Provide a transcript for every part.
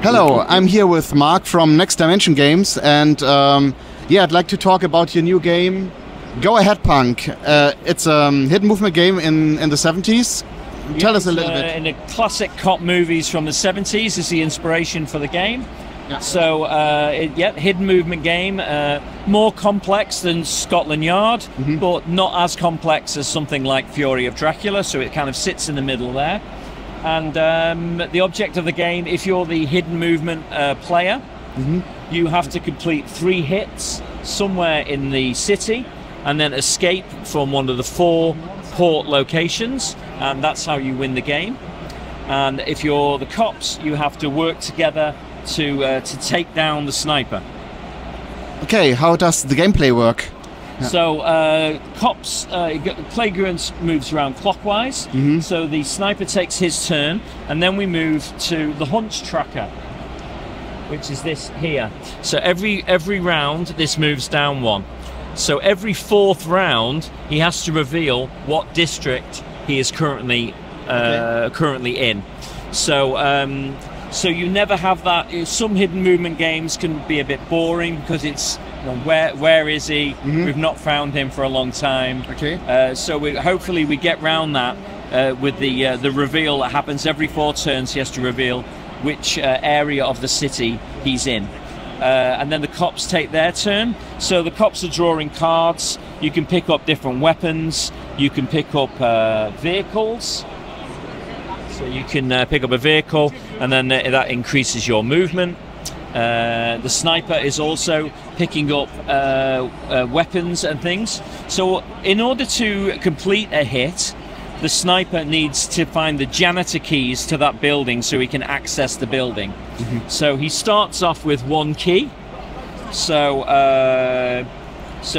Hello, I'm here with Mark from Next Dimension Games, and yeah, I'd like to talk about your new game, Go Ahead Punk. It's a hidden movement game in the 70s. Tell us a little bit. In the classic cop movies from the 70s is the inspiration for the game. Yeah. So, hidden movement game, more complex than Scotland Yard, but not as complex as something like Fury of Dracula, so it kind of sits in the middle there. And the object of the game, if you're the hidden movement player, you have to complete 3 hits somewhere in the city and then escape from one of the 4 port locations, and that's how you win the game. And if you're the cops, you have to work together to take down the sniper. Okay, how does the gameplay work? Yeah. So cops, playground moves around clockwise, so the sniper takes his turn, and then we move to the hunch tracker, which is this here. So every round this moves down 1. So every 4th round he has to reveal what district he is currently in. So you never have that. Some hidden movement games can be a bit boring because it's, you know, where is he? We've not found him for a long time. Okay. So hopefully we get round that with the reveal that happens every 4 turns. He has to reveal which area of the city he's in. And then the cops take their turn. So the cops are drawing cards. You can pick up different weapons. You can pick up vehicles. So you can pick up a vehicle, and then that increases your movement. The sniper is also picking up weapons and things. So in order to complete a hit, the sniper needs to find the janitor keys to that building so he can access the building. So he starts off with 1 key. So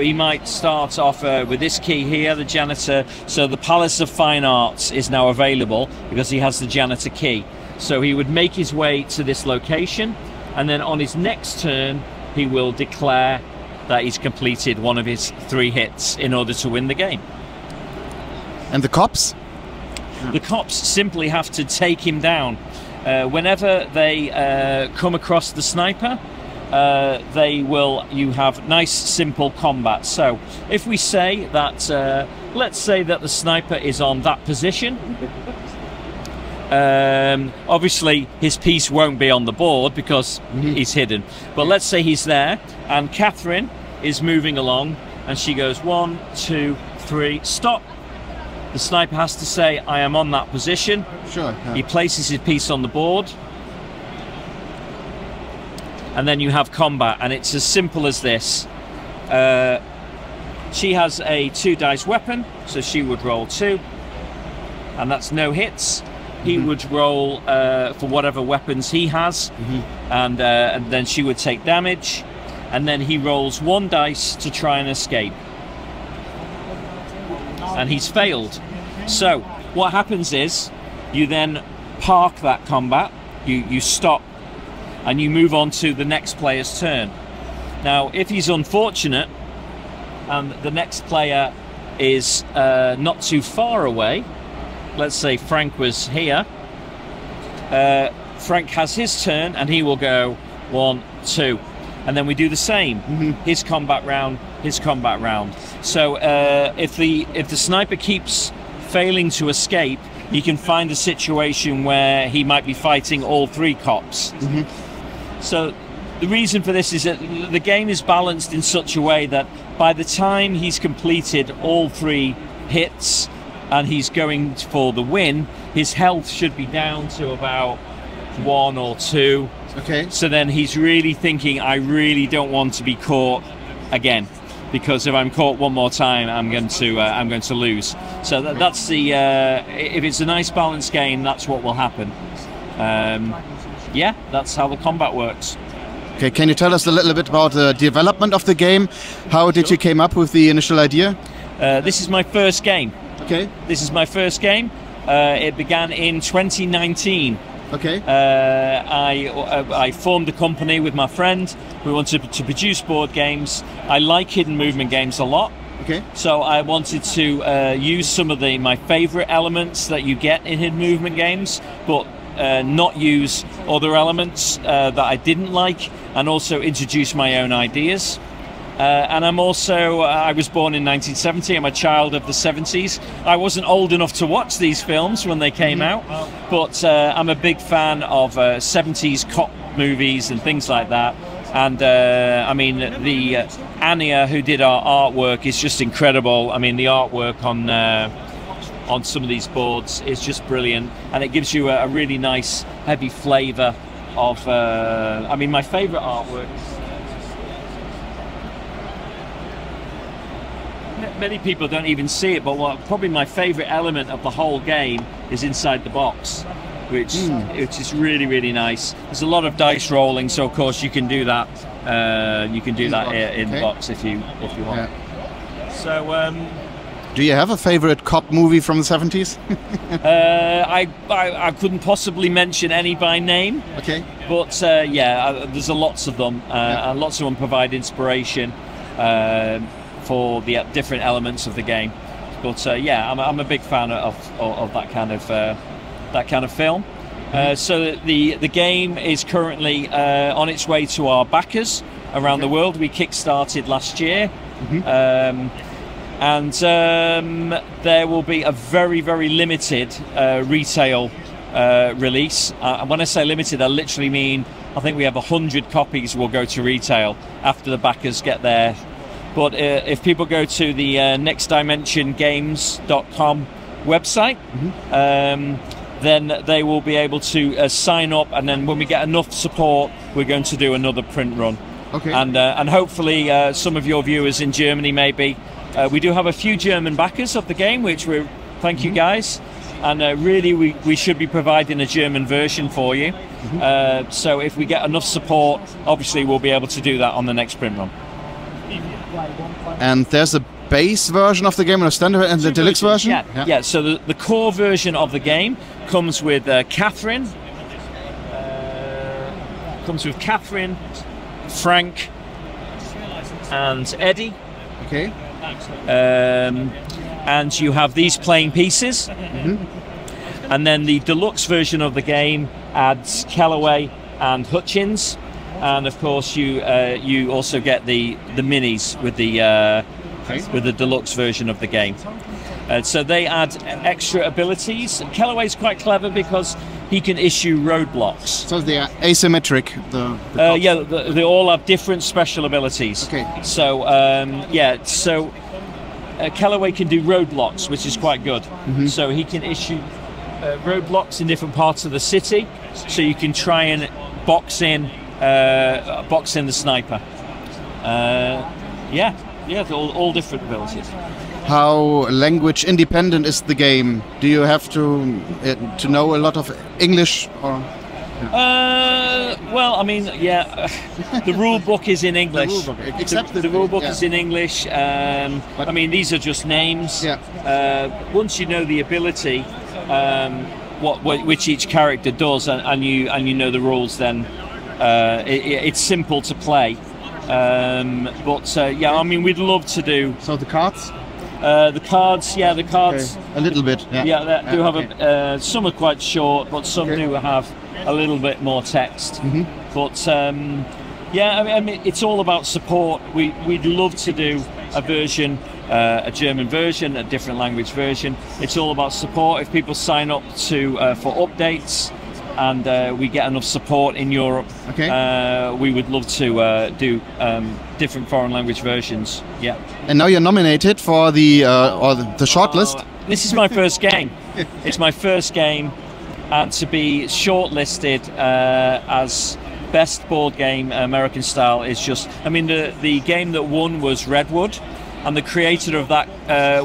he might start off with this key here, the janitor. So the Palace of Fine Arts is now available because he has the janitor key. So he would make his way to this location, and then on his next turn he will declare that he's completed one of his 3 hits in order to win the game. And the cops? The cops simply have to take him down. Whenever they come across the sniper, you have nice simple combat. So if we say that, let's say that the sniper is on that position, obviously his piece won't be on the board because he's hidden, but let's say he's there and Catherine is moving along and she goes 1, 2, 3, stop. The sniper has to say, I am on that position. Sure. Yeah. He places his piece on the board, and then you have combat, and it's as simple as this. She has a 2 dice weapon, so she would roll 2, and that's no hits. He would roll for whatever weapons he has, and then she would take damage, and then he rolls 1 dice to try and escape, and he's failed. So what happens is you then park that combat, you stop, and you move on to the next player's turn. Now, if he's unfortunate and the next player is not too far away, let's say Frank was here, Frank has his turn and he will go 1, 2, and then we do the same. His combat round, his combat round. So if the sniper keeps failing to escape, he can find a situation where he might be fighting all 3 cops. So the reason for this is that the game is balanced in such a way that by the time he's completed all 3 hits and he's going for the win, his health should be down to about 1 or 2. Okay. So then he's really thinking, I really don't want to be caught again, because if I'm caught one more time, I'm going to lose. So that's the if it's a nice balanced game, that's what will happen. Yeah, that's how the combat works. Okay, can you tell us a little bit about the development of the game? How did you came up with the initial idea? This is my first game. Okay. This is my first game. It began in 2019. Okay. I formed a company with my friend. We wanted to produce board games. I like hidden movement games a lot. Okay. So I wanted to use some of my favorite elements that you get in hidden movement games, but not use other elements that I didn't like, and also introduce my own ideas. And I'm also, I was born in 1970, I'm a child of the 70s. I wasn't old enough to watch these films when they came out, but I'm a big fan of 70s cop movies and things like that. And I mean, the Anya, who did our artwork, is just incredible. I mean, the artwork on some of these boards is just brilliant, and it gives you a really nice, heavy flavour of, I mean, my favourite artwork. Many people don't even see it, but probably my favourite element of the whole game is inside the box, which is really, really nice. There's a lot of dice rolling, so of course you can do that. You can do that in the box if you want. Yeah. So, do you have a favourite cop movie from the 70s? I couldn't possibly mention any by name. Okay. But yeah, there's lots of them, and lots of them provide inspiration for the different elements of the game. But yeah, I'm a big fan of that kind of film. So the game is currently on its way to our backers around the world. We kick-started last year, and there will be a very, very limited retail release. When I say limited, I literally mean I think we have 100 copies will go to retail after the backers get there. But if people go to the nextdimensiongames.com website, then they will be able to sign up, and then when we get enough support, we're going to do another print run. Okay. And hopefully some of your viewers in Germany maybe. We do have a few German backers of the game, which we're thank you guys. And really we should be providing a German version for you. So if we get enough support, obviously we'll be able to do that on the next print run. And there's a base version of the game and a standard and the deluxe version? Yeah. So the core version of the game comes with Catherine. Frank, and Eddie. Okay. And you have these playing pieces. And then the deluxe version of the game adds Kellaway and Hutchins. And of course, you also get the minis with the deluxe version of the game. So they add extra abilities. Kellaway's quite clever because he can issue roadblocks. So they are asymmetric. Yeah, they all have different special abilities. Okay. So yeah, so Kellaway can do roadblocks, which is quite good. So he can issue roadblocks in different parts of the city. So you can try and box in the sniper. Yeah, all different abilities. How language independent is the game? Do you have to know a lot of English or? Well, I mean, yeah, the rule book is in English. The rule book is in English. I mean, these are just names. Yeah. Once you know the ability, which each character does, and you know the rules, then it's simple to play. But yeah, I mean, we'd love to do. So the cards. The cards. Okay. A little bit. Yeah, they do have some are quite short, but some do have a little bit more text. But yeah, I mean, it's all about support. We'd love to do a version, a German version, a different language version. It's all about support. If people sign up for updates, and we get enough support in Europe, we would love to do different foreign language versions. Yeah. And now you're nominated for the shortlist. This is my first game. It's my first game, and to be shortlisted as best board game American style is just. I mean, the game that won was Redwood. And the creator of that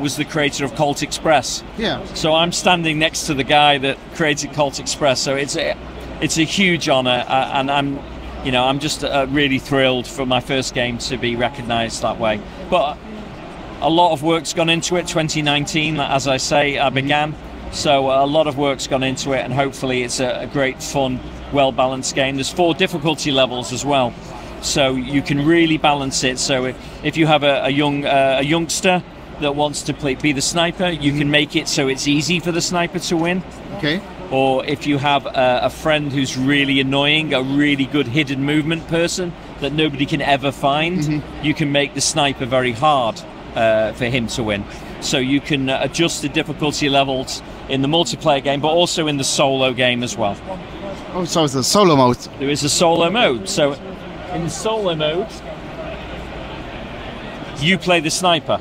was the creator of Colt Express. Yeah. So I'm standing next to the guy that created Colt Express. So it's a huge honour, and I'm just really thrilled for my first game to be recognised that way. But a lot of work's gone into it. 2019, as I say, I began. So a lot of work's gone into it, and hopefully it's a great, fun, well-balanced game. There's 4 difficulty levels as well. So you can really balance it. So if you have a youngster that wants to be the sniper, you can make it so it's easy for the sniper to win. Okay. Or if you have a friend who's really annoying, a really good hidden movement person that nobody can ever find, you can make the sniper very hard for him to win. So you can adjust the difficulty levels in the multiplayer game, but also in the solo game as well. Oh, so it's a solo mode. There is a solo mode. So in the solo mode, you play the sniper.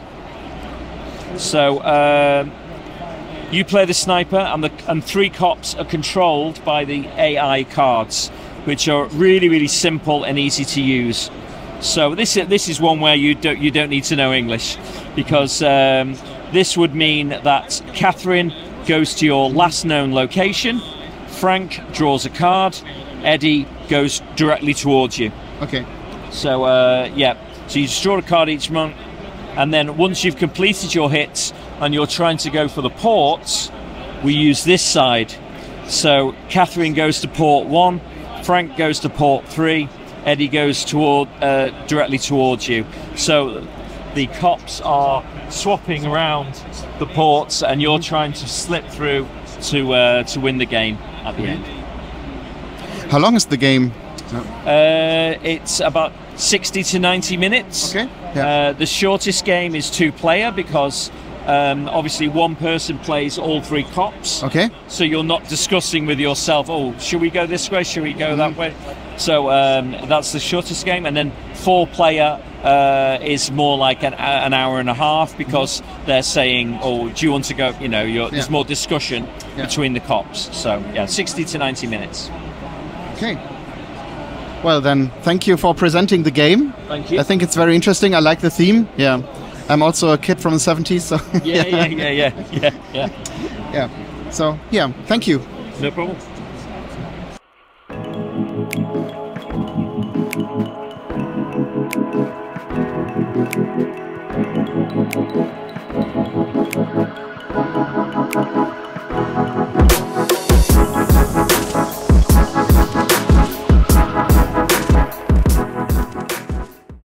So you play the sniper, and 3 cops are controlled by the AI cards, which are really, really simple and easy to use. So this is one where you don't need to know English, because this would mean that Catherine goes to your last known location, Frank draws a card, Eddie goes directly towards you. Okay. So yeah, so you just draw a card each month, and then once you've completed your hits and you're trying to go for the ports, we use this side. So Catherine goes to port 1, Frank goes to port 3, Eddie goes directly towards you. So the cops are swapping around the ports, and you're trying to slip through to win the game at the end. How long is the game? It's about 60 to 90 minutes. Okay. Yeah. The shortest game is 2-player, because obviously one person plays all 3 cops. Okay. So you're not discussing with yourself, oh, should we go this way, should we go that way? So that's the shortest game. And then 4-player is more like an hour and a half, because they're saying, oh, do you want to go, you know, there's more discussion between the cops. So yeah, 60 to 90 minutes. Okay. Well then, thank you for presenting the game. Thank you. I think it's very interesting. I like the theme. Yeah. I'm also a kid from the 70s, so yeah. So yeah, thank you. No problem.